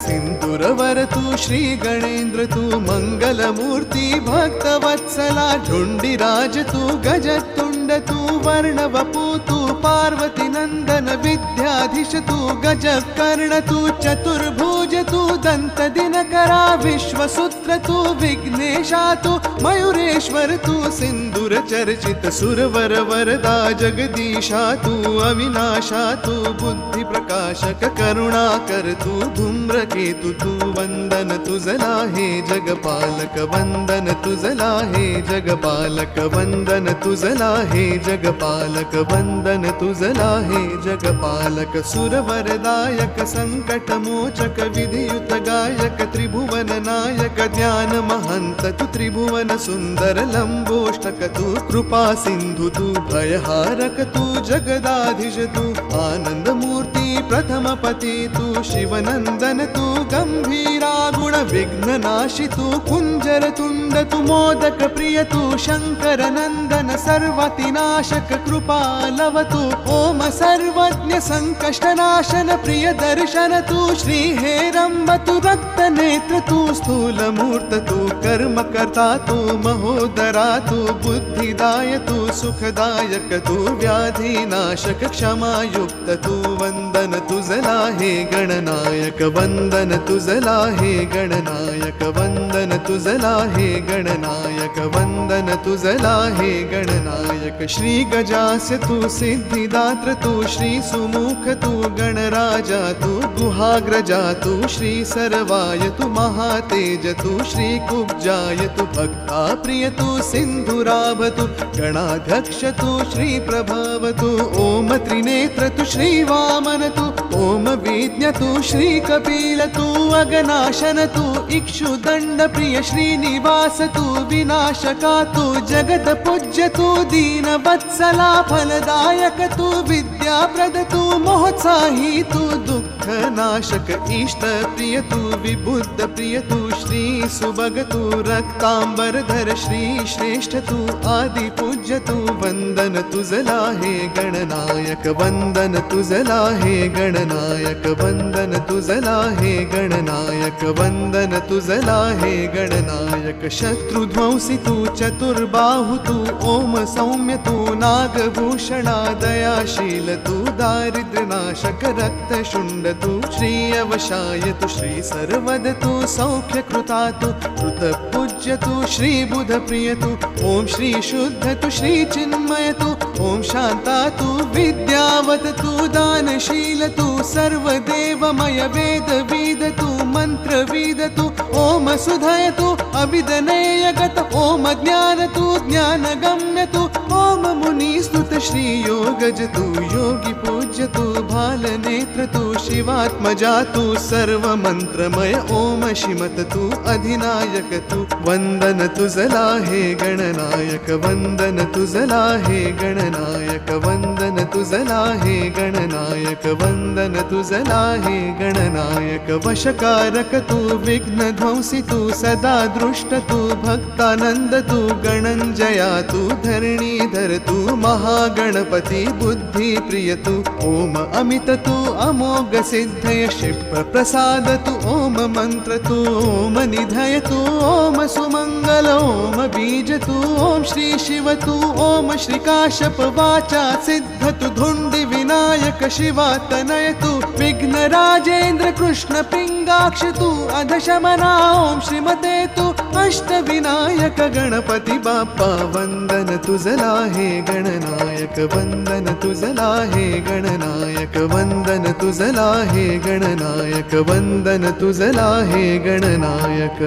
सिंदूरवर तू श्री गणेंद्र तू मंगलमूर्ती भक्तवत्सला ढुंडीराज तू गजतुंड तू वर्णवपू तू पार्वती नंदन विद्याधीश तू गजकर्ण तू चतुर्भुज तू दंत दिनकरा विश्वसूत्र तू विघ्नेशा तू मयूरेश्वर तू सिंदूर चर्चित सुरवर वरदा जगदीशा तू अविनाशा तू बुद्धि प्रकाशक करुणाकर तू धूम्रकेतु तू वंदन तुझला हे जगपालक वंदन तुझला हे जगपालक वंदन तुझला हे जगपालक वंदन तुझला हे जगपालक सुरवरदायक संकट मोचक विधियुत गायक त्रिभुवन नायक ज्ञान महंत तू त्रिभुवन सुंदर लंबोष्टक तू कृपा सिंधु तू भयहारक तू जगदाधीश तू आनंद मूर्ति प्रथम पति तू शिवनंदन तू गंभीरा गुण विघ्न नाशि तू कुंजर तुंड तू मोदक प्रिय तू शंकर नंदन सर्वतिनाशक कृपालव तू ओम सर्वज्ञ संकष्ट नाशन प्रिय दर्शन तू श्री हेरंब तू रक्त नेत्र तू स्थूल मूर्त तू कर्म कर्ता तू महोदरा तू बुद्धिदाय तू सुखदायक तू व्याधि नाशक क्षमायुक्त तू वंदन तुझला हे गणनायक वंदन तुझला हे गणनायक वंदन तुझला हे गणनायक वंदन तुझला हे गणनायक श्री गजास्य तू सिद्धिदात्र तू श्री सुमुख तू गणराजा तू गुहाग्रजा तू श्री सर्वाय तू महातेज तू श्री कुब्जाय तू भक्ता प्रिय तू सिंधुराभ तू गणाध्यक्ष तू श्री प्रभव तू ओम त्रिनेत्र तू श्री वामन तू ओम विज्ञ तू श्री कपिल तू अगनाशन तू इक्षुदंड प्रिय श्रीनिवास तू विनाशका तू जगत पूज्य तू दीन वत्सला फलदायक तू विद्याप्रद तू मोहत्साही तू दुःख नाशक इष्ट प्रिय तू विबुद्ध प्रिय तू श्री सुभग तू रक्तांबरधर श्री श्रेष्ठ तू आदि पूज्य तू वंदन तुझला हे गणनायक वंदन तुझला हे गणनायक वंदन तुझला हे गणनायक वंदन तुझला हे गणनायक शत्रुध्वंसी तू चतुर्बाहु तू ओम सौम्य तू नागभूषणा दयाशील तू दारिद्र्यनाशक रक्तशुंड तू श्री अवशाय तू श्री सर्वद तू सौख्य कृता तू कृत पूज्य तू श्री बुध प्रिय तू ओम श्री शुद्ध तू श्री चिन्मय तू ओम शांता तू विद्यावत तू दानशील तू सर्वदेवमय वेद वेद तू मंत्र वेद तू ओम सुधय तू अभिदनेयगत ओम ज्ञान तू ज्ञानगम्य तू ओम मुनिस्तुत श्री योगज तू योगी पूज्य तू भाल नेत्र तू शिवात्मजा तू सर्व मंत्रमय ओम शिमत तू अधिनायक तू वंदन तुझला हे गणनायक वंदन तुझला हे गणनायक वंदन तुझला हे गणनायक वंदन तुझला हे गणनायक वशकारक तू विघ्न ध्वंसी तू सदा दृष्ट तू भक्तानंद तू गणंजया तू धरणीधर तू महागणपती बुद्धि प्रिय तू ओम अमित तू अमोघ सिद्धय क्षिप्र प्रसाद तू ओम मंत्र तू ओम निधय तू ओम सुमंगल ओम बीज तू ओम श्री शिव तू ओम श्री काश्यप वाचा सिद्ध तू धुंडी विनायक शिवा तनय तू विघ्न राजेंद्र कृष्ण पिंगाक्ष तू अधशमना ओम श्रीमते तू अष्ट विनायक गणपती बाप्पा वंदन तुझला हे गणनायक वंदन तुझला हे गणनायक वंदन तुझला हे गणनायक वंदन तुझला हे गणनायक।